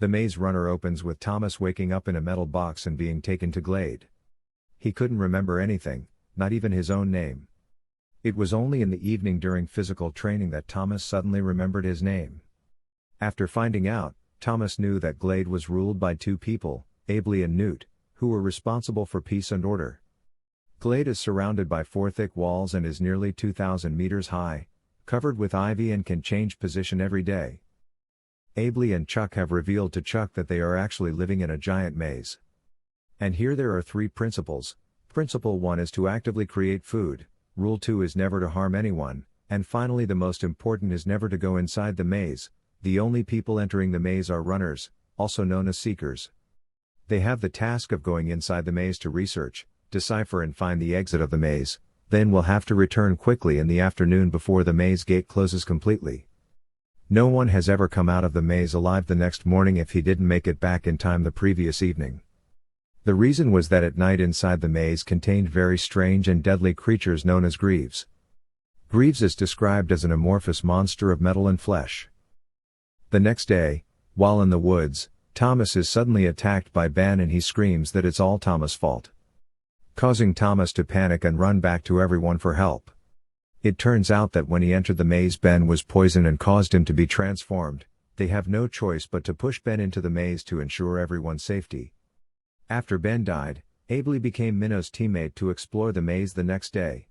The Maze Runner opens with Thomas waking up in a metal box and being taken to Glade. He couldn't remember anything, not even his own name. It was only in the evening during physical training that Thomas suddenly remembered his name. After finding out, Thomas knew that Glade was ruled by two people, Abley and Newt, who were responsible for peace and order. Glade is surrounded by 4 thick walls and is nearly 2,000 meters high, covered with ivy and can change position every day. Abley and Chuck have revealed to Chuck that they are actually living in a giant maze. And here there are 3 principles. Principle 1 is to actively create food, Rule 2 is never to harm anyone, and finally the most important is never to go inside the maze. The only people entering the maze are runners, also known as seekers. They have the task of going inside the maze to research, decipher and find the exit of the maze, then will have to return quickly in the afternoon before the maze gate closes completely. No one has ever come out of the maze alive the next morning if he didn't make it back in time the previous evening. The reason was that at night inside the maze contained very strange and deadly creatures known as Greaves. Greaves is described as an amorphous monster of metal and flesh. The next day, while in the woods, Thomas is suddenly attacked by Ben and he screams that it's all Thomas' fault, causing Thomas to panic and run back to everyone for help. It turns out that when he entered the maze Ben was poisoned and caused him to be transformed. They have no choice but to push Ben into the maze to ensure everyone's safety. After Ben died, Abley became Minnow's teammate to explore the maze the next day.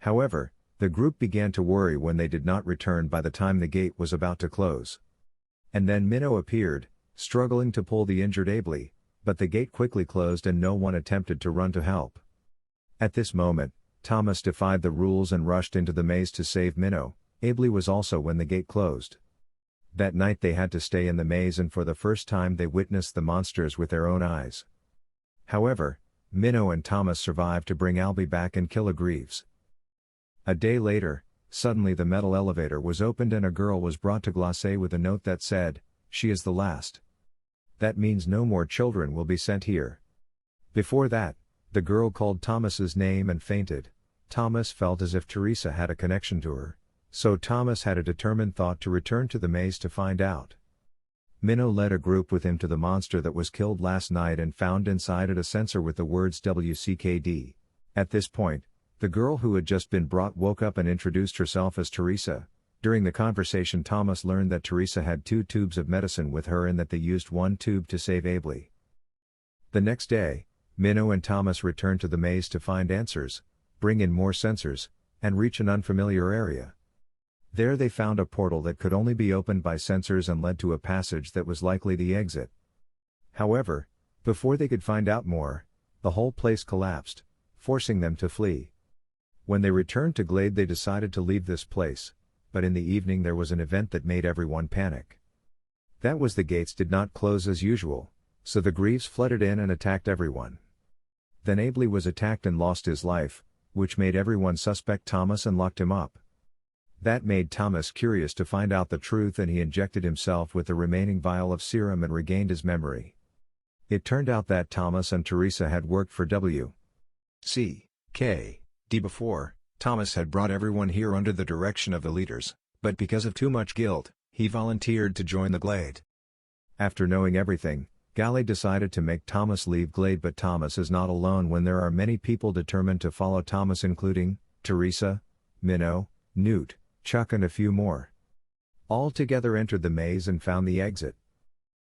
However, the group began to worry when they did not return by the time the gate was about to close. And then Minnow appeared, struggling to pull the injured Abley, but the gate quickly closed and no one attempted to run to help. At this moment, Thomas defied the rules and rushed into the maze to save Minnow. Abley was also when the gate closed. That night they had to stay in the maze and for the first time they witnessed the monsters with their own eyes. However, Minnow and Thomas survived to bring Albie back and kill a Greaves. A day later, suddenly the metal elevator was opened and a girl was brought to Glacé with a note that said, "She is the last. That means no more children will be sent here." Before that, the girl called Thomas's name and fainted. Thomas felt as if Teresa had a connection to her, so Thomas had a determined thought to return to the maze to find out. Minnow led a group with him to the monster that was killed last night and found inside it a sensor with the words W.C.K.D. At this point, the girl who had just been brought woke up and introduced herself as Teresa. During the conversation Thomas learned that Teresa had 2 tubes of medicine with her and that they used 1 tube to save Abley. The next day, Minnow and Thomas returned to the maze to find answers, bring in more sensors, and reach an unfamiliar area. There they found a portal that could only be opened by sensors and led to a passage that was likely the exit. However, before they could find out more, the whole place collapsed, forcing them to flee. When they returned to Glade they decided to leave this place, but in the evening there was an event that made everyone panic. That was the gates did not close as usual, so the Greaves flooded in and attacked everyone. Then Abley was attacked and lost his life, which made everyone suspect Thomas and locked him up. That made Thomas curious to find out the truth and he injected himself with the remaining vial of serum and regained his memory. It turned out that Thomas and Teresa had worked for W.C.K.D. before. Thomas had brought everyone here under the direction of the leaders, but because of too much guilt, he volunteered to join the Glade. After knowing everything, Galley decided to make Thomas leave Glade, but Thomas is not alone when there are many people determined to follow Thomas including Teresa, Minnow, Newt, Chuck and a few more. All together entered the maze and found the exit.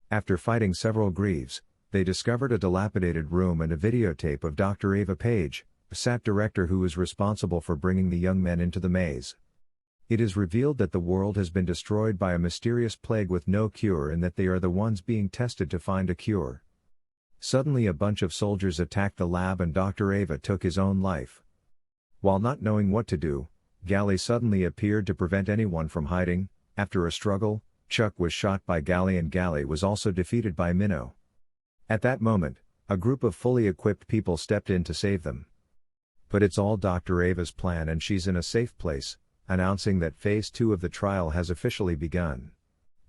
After fighting several Greaves, they discovered a dilapidated room and a videotape of Dr. Ava Page, a SAT director who is responsible for bringing the young men into the maze. It is revealed that the world has been destroyed by a mysterious plague with no cure and that they are the ones being tested to find a cure. Suddenly a bunch of soldiers attacked the lab and Dr. Ava took his own life. While not knowing what to do, Galley suddenly appeared to prevent anyone from hiding. After a struggle, Chuck was shot by Galley and Galley was also defeated by Minnow. At that moment, a group of fully equipped people stepped in to save them. But it's all Dr. Ava's plan and she's in a safe place, announcing that Phase 2 of the trial has officially begun.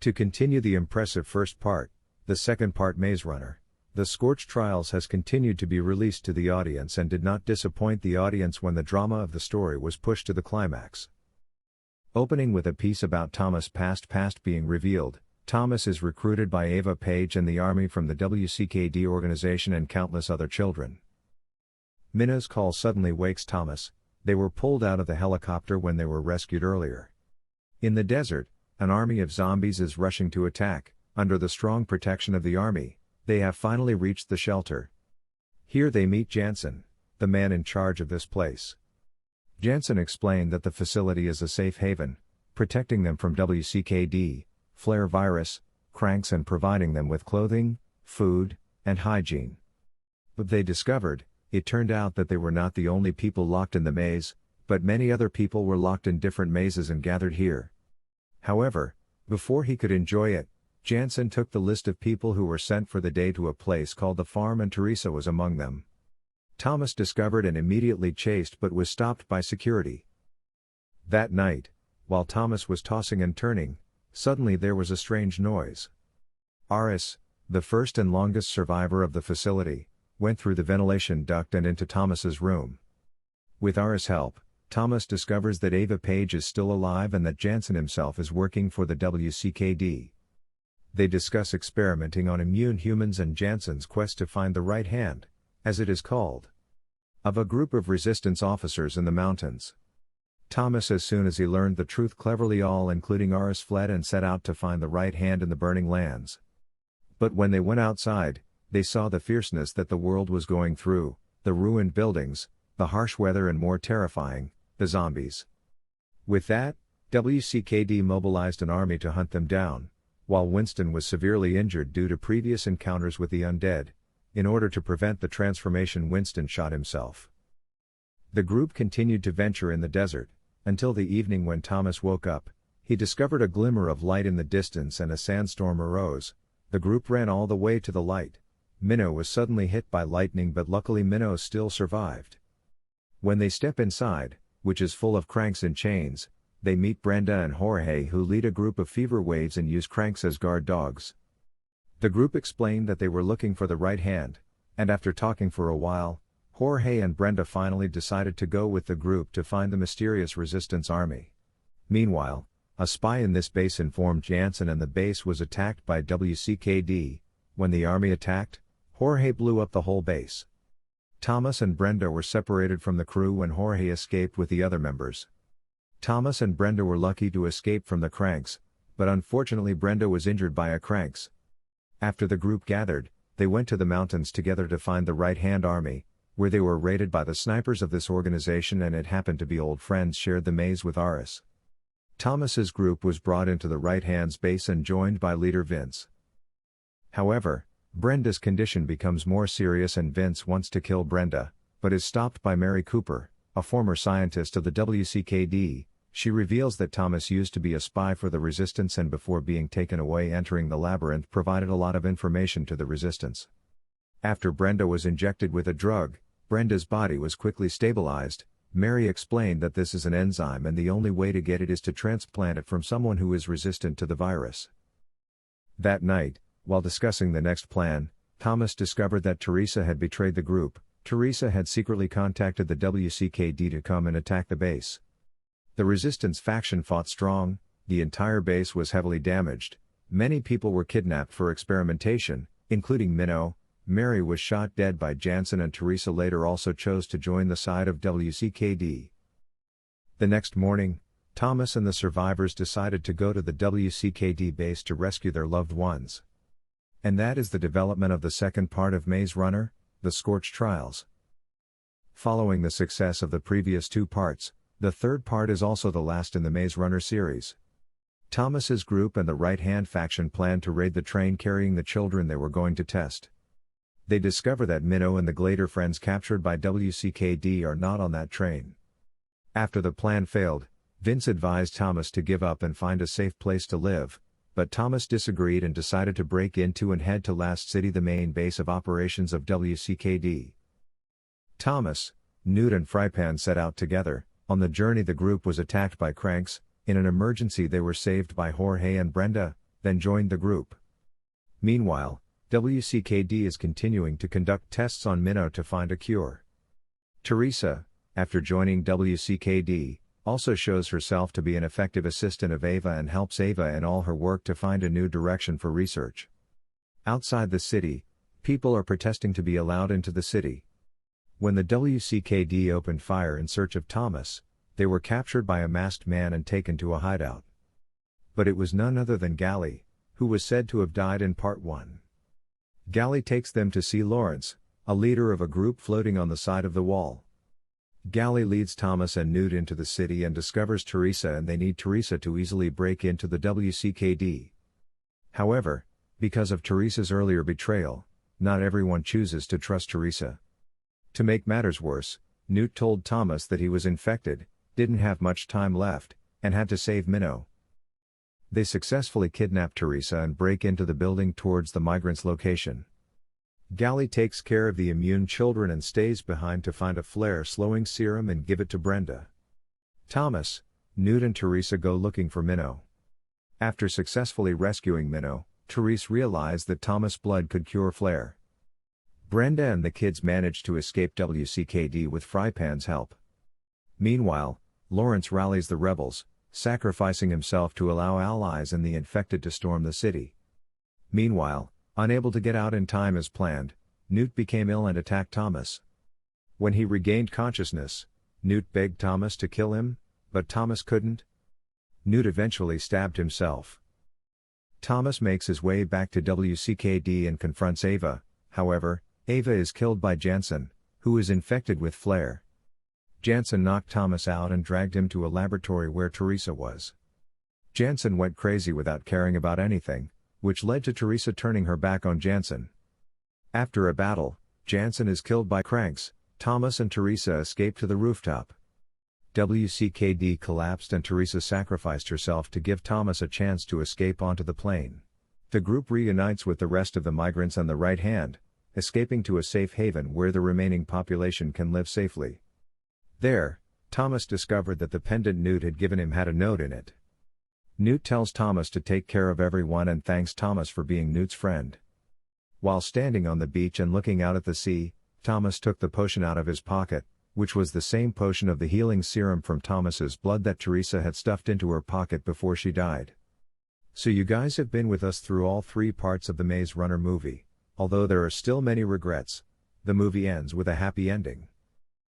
To continue the impressive first part, the second part Maze Runner, The Scorch Trials has continued to be released to the audience and did not disappoint the audience when the drama of the story was pushed to the climax. Opening with a piece about Thomas' past being revealed, Thomas is recruited by Ava Page and the army from the W.C.K.D. organization and countless other children. Minno's call suddenly wakes Thomas. They were pulled out of the helicopter when they were rescued earlier. In the desert, an army of zombies is rushing to attack. Under the strong protection of the army, they have finally reached the shelter. Here they meet Jansen, the man in charge of this place. Jansen explained that the facility is a safe haven, protecting them from W.C.K.D., flare virus, cranks and providing them with clothing, food, and hygiene. But they discovered, it turned out that they were not the only people locked in the maze, but many other people were locked in different mazes and gathered here. However, before he could enjoy it, Jansen took the list of people who were sent for the day to a place called the farm and Teresa was among them. Thomas discovered and immediately chased but was stopped by security. That night, while Thomas was tossing and turning, suddenly there was a strange noise. Aris, the first and longest survivor of the facility, went through the ventilation duct and into Thomas's room. With Aris' help, Thomas discovers that Ava Page is still alive and that Jansen himself is working for the W.C.K.D. They discuss experimenting on immune humans and Jansen's quest to find the right hand, as it is called, of a group of resistance officers in the mountains. Thomas, as soon as he learned the truth, cleverly all including Aris fled and set out to find the right hand in the burning lands. But when they went outside, they saw the fierceness that the world was going through, the ruined buildings, the harsh weather and more terrifying, the zombies. With that, W.C.K.D. mobilized an army to hunt them down, while Winston was severely injured due to previous encounters with the undead. In order to prevent the transformation, Winston shot himself. The group continued to venture in the desert, until the evening when Thomas woke up. He discovered a glimmer of light in the distance and a sandstorm arose. The group ran all the way to the light. Minno was suddenly hit by lightning, but luckily Minno still survived. When they step inside, which is full of cranks in chains, they meet Brenda and Jorge, who lead a group of fever waves and use cranks as guard dogs. The group explained that they were looking for the right hand, and after talking for a while, Jorge and Brenda finally decided to go with the group to find the mysterious resistance army. Meanwhile, a spy in this base informed Jansen and the base was attacked by W.C.K.D. When the army attacked, Jorge blew up the whole base. Thomas and Brenda were separated from the crew when Jorge escaped with the other members. Thomas and Brenda were lucky to escape from the cranks, but unfortunately Brenda was injured by a cranks. After the group gathered, they went to the mountains together to find the right-hand army, where they were raided by the snipers of this organization, and it happened to be old friends shared the maze with Aris. Thomas's group was brought into the right-hand's base and joined by leader Vince. However, Brenda's condition becomes more serious and Vince wants to kill Brenda, but is stopped by Mary Cooper, a former scientist of the W.C.K.D. She reveals that Thomas used to be a spy for the Resistance and before being taken away entering the labyrinth provided a lot of information to the Resistance. After Brenda was injected with a drug, Brenda's body was quickly stabilized. Mary explained that this is an enzyme and the only way to get it is to transplant it from someone who is resistant to the virus. That night, while discussing the next plan, Thomas discovered that Teresa had betrayed the group. Teresa had secretly contacted the W.C.K.D. to come and attack the base. The Resistance faction fought strong, the entire base was heavily damaged, many people were kidnapped for experimentation, including Minno. Mary was shot dead by Jansen and Teresa later also chose to join the side of W.C.K.D. The next morning, Thomas and the survivors decided to go to the W.C.K.D. base to rescue their loved ones. And that is the development of the second part of Maze Runner, the Scorch Trials. Following the success of the previous two parts, the third part is also the last in the Maze Runner series. Thomas's group and the right-hand faction planned to raid the train carrying the children they were going to test. They discover that Minno and the Glader friends captured by W.C.K.D. are not on that train. After the plan failed, Vince advised Thomas to give up and find a safe place to live, but Thomas disagreed and decided to break into and head to Last City, the main base of operations of W.C.K.D. Thomas, Newt and Frypan set out together. On the journey the group was attacked by cranks. In an emergency they were saved by Jorge and Brenda, then joined the group. Meanwhile, W.C.K.D. is continuing to conduct tests on Minno to find a cure. Teresa, after joining W.C.K.D., Also shows herself to be an effective assistant of Ava and helps Ava in all her work to find a new direction for research. Outside the city, people are protesting to be allowed into the city. When the W.C.K.D. opened fire in search of Thomas, they were captured by a masked man and taken to a hideout. But it was none other than Gally, who was said to have died in Part 1. Gally takes them to see Lawrence, a leader of a group floating on the side of the wall. Gally leads Thomas and Newt into the city and discovers Teresa, and they need Teresa to easily break into the W.C.K.D. However, because of Teresa's earlier betrayal, not everyone chooses to trust Teresa. To make matters worse, Newt told Thomas that he was infected, didn't have much time left, and had to save Minnow. They successfully kidnap Teresa and break into the building towards the migrants' location. Gally takes care of the immune children and stays behind to find a flare-slowing serum and give it to Brenda. Thomas, Newt and Teresa go looking for Minnow. After successfully rescuing Minnow, Teresa realized that Thomas' blood could cure flare. Brenda and the kids manage to escape W.C.K.D. with Frypan's help. Meanwhile, Lawrence rallies the rebels, sacrificing himself to allow allies and the infected to storm the city. Meanwhile, unable to get out in time as planned, Newt became ill and attacked Thomas. When he regained consciousness, Newt begged Thomas to kill him, but Thomas couldn't. Newt eventually stabbed himself. Thomas makes his way back to W.C.K.D. and confronts Ava. However, Ava is killed by Jansen, who is infected with flare. Jansen knocked Thomas out and dragged him to a laboratory where Teresa was. Jansen went crazy without caring about anything, which led to Teresa turning her back on Jansen. After a battle, Jansen is killed by cranks. Thomas and Teresa escape to the rooftop. W.C.K.D. collapsed and Teresa sacrificed herself to give Thomas a chance to escape onto the plane. The group reunites with the rest of the migrants on the right hand, escaping to a safe haven where the remaining population can live safely. There, Thomas discovered that the pendant Newt had given him had a note in it. Newt tells Thomas to take care of everyone and thanks Thomas for being Newt's friend. While standing on the beach and looking out at the sea, Thomas took the potion out of his pocket, which was the same potion of the healing serum from Thomas's blood that Teresa had stuffed into her pocket before she died. So you guys have been with us through all 3 parts of the Maze Runner movie. Although there are still many regrets, the movie ends with a happy ending.